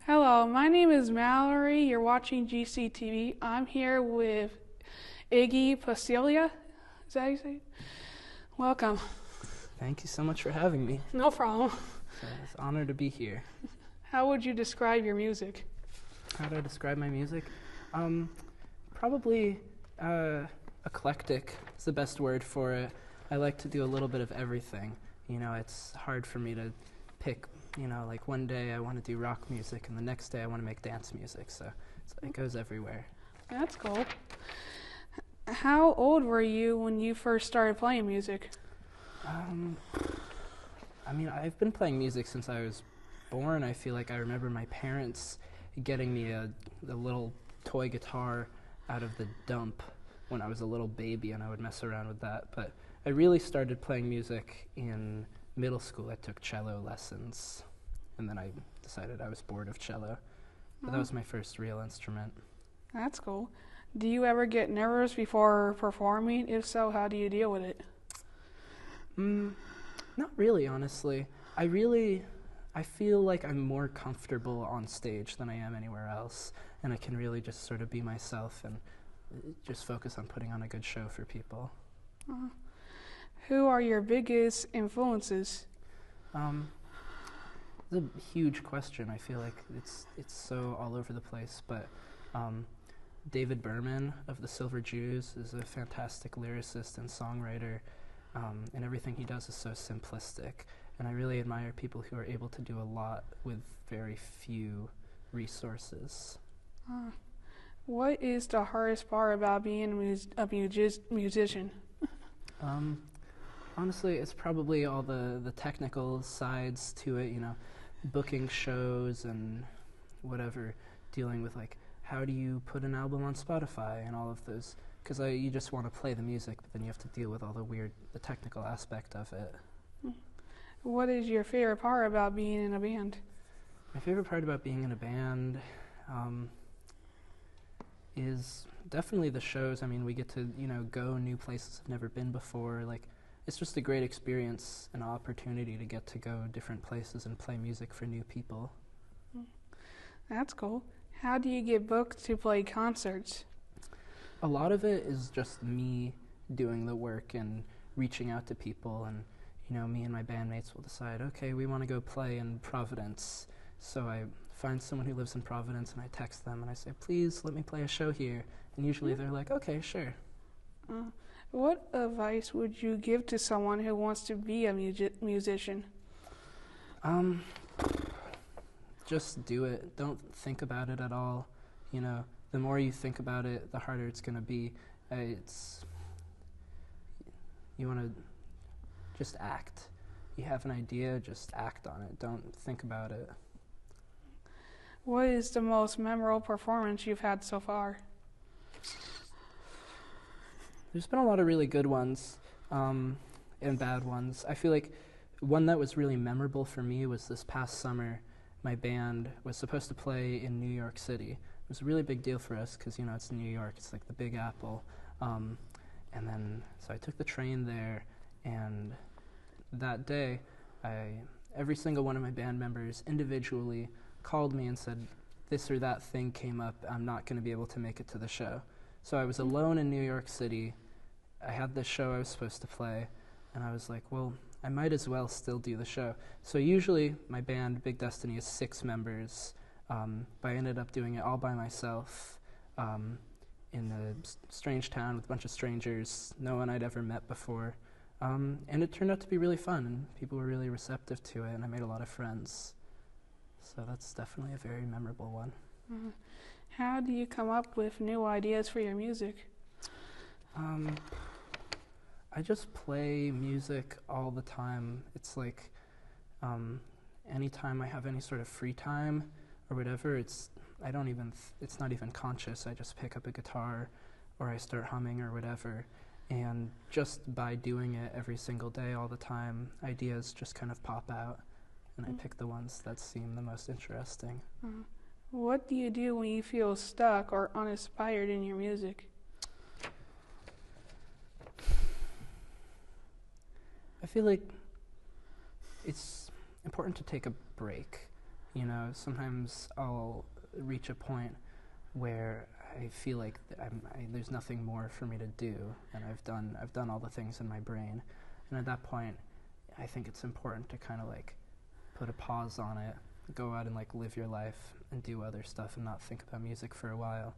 Hello, my name is Mallory. You're watching GCTV. I'm here with Iggy Passiglia. Is that how you say it? Welcome. Thank you so much for having me. No problem. It's an honor to be here. How would you describe your music? How do I describe my music? Probably eclectic is the best word for it. I like to do a little bit of everything. You know, it's hard for me to pick, like one day I want to do rock music and the next day I want to make dance music, so it goes everywhere. That's cool. How old were you when you first started playing music? I've been playing music since I was born. I feel like I remember my parents getting me a little toy guitar out of the dump when I was a little baby, and I would mess around with that. But I really started playing music in middle school. I took cello lessons, and then I decided I was bored of cello. But that was my first real instrument. That's cool. Do you ever get nervous before performing? If so, how do you deal with it? Not really, honestly. I feel like I'm more comfortable on stage than I am anywhere else, and I can really just sort of be myself and just focus on putting on a good show for people. Who are your biggest influences? It's a huge question. I feel like it's so all over the place, but David Berman of the Silver Jews is a fantastic lyricist and songwriter, and everything he does is so simplistic. And I really admire people who are able to do a lot with very few resources. What is the hardest part about being a musician? Honestly, it's probably all the technical sides to it, booking shows and whatever, dealing with like how do you put an album on Spotify and all of those, because you just want to play the music, but then you have to deal with all the technical aspect of it. What is your favorite part about being in a band? My favorite part about being in a band is definitely the shows. I mean, we get to, go new places I've never been before. Like, it's just a great experience and opportunity to get to go different places and play music for new people. That's cool. How do you get booked to play concerts? A lot of it is just me doing the work and reaching out to people, and me and my bandmates will decide, okay, we want to go play in Providence. So I find someone who lives in Providence and I text them and I say, please let me play a show here. And usually they're like, okay, sure. What advice would you give to someone who wants to be a musician? Just do it. Don't think about it at all. The more you think about it, the harder it's going to be. You want to just act. You have an idea, just act on it. Don't think about it. What is the most memorable performance you've had so far? There's been a lot of really good ones and bad ones. I feel like one that was really memorable for me was this past summer. My band was supposed to play in New York City. It was a really big deal for us because, it's New York. It's like the Big Apple. So I took the train there, and that day, every single one of my band members individually called me and said, this or that thing came up, I'm not going to be able to make it to the show. So I was alone in New York City. I had this show I was supposed to play, and I was like, well, I might as well still do the show. So usually my band, Big Destiny, is 6 members, but I ended up doing it all by myself in a strange town with a bunch of strangers, no one I'd ever met before. And it turned out to be really fun, and people were really receptive to it, and I made a lot of friends. So that's definitely a very memorable one. How do you come up with new ideas for your music? I just play music all the time. It's like anytime I have any sort of free time or whatever, it's not even conscious. I just pick up a guitar or I start humming or whatever. And just by doing it every single day all the time, ideas just kind of pop out, and I pick the ones that seem the most interesting. What do you do when you feel stuck or uninspired in your music? feel like it's important to take a break. You know, sometimes I'll reach a point where I feel like there's nothing more for me to do, and I've done all the things in my brain. And at that point, I think it's important to kind of like put a pause on it, go out and like live your life and do other stuff and not think about music for a while.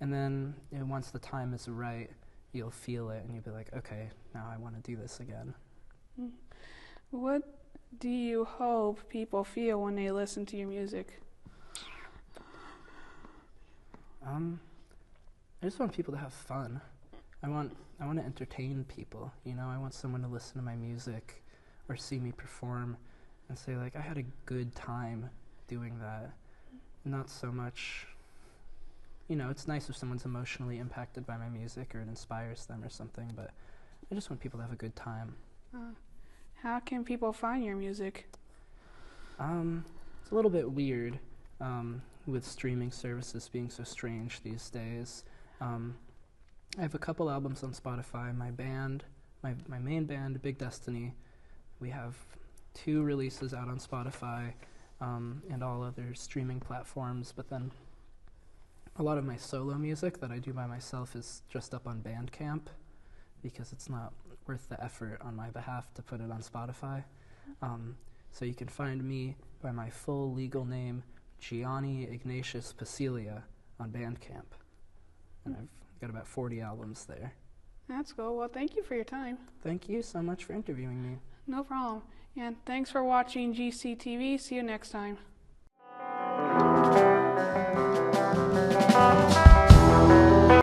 And then once the time is right, you'll feel it and you'll be like, okay, now I want to do this again. What do you hope people feel when they listen to your music? I just want people to have fun. I want to entertain people, you know? I want someone to listen to my music or see me perform and say, like, I had a good time doing that. Not so much, you know, it's nice if someone's emotionally impacted by my music or it inspires them or something, but I just want people to have a good time. How can people find your music? It's a little bit weird with streaming services being so strange these days. I have a couple albums on Spotify. My band, my main band, Big Destiny, we have 2 releases out on Spotify and all other streaming platforms, but then a lot of my solo music that I do by myself is just up on Bandcamp because it's not worth the effort on my behalf to put it on Spotify. So you can find me by my full legal name, Gianni Ignatius Passiglia, on Bandcamp. And I've got about 40 albums there. That's cool. Well, thank you for your time. Thank you so much for interviewing me. No problem. And thanks for watching GCTV. See you next time.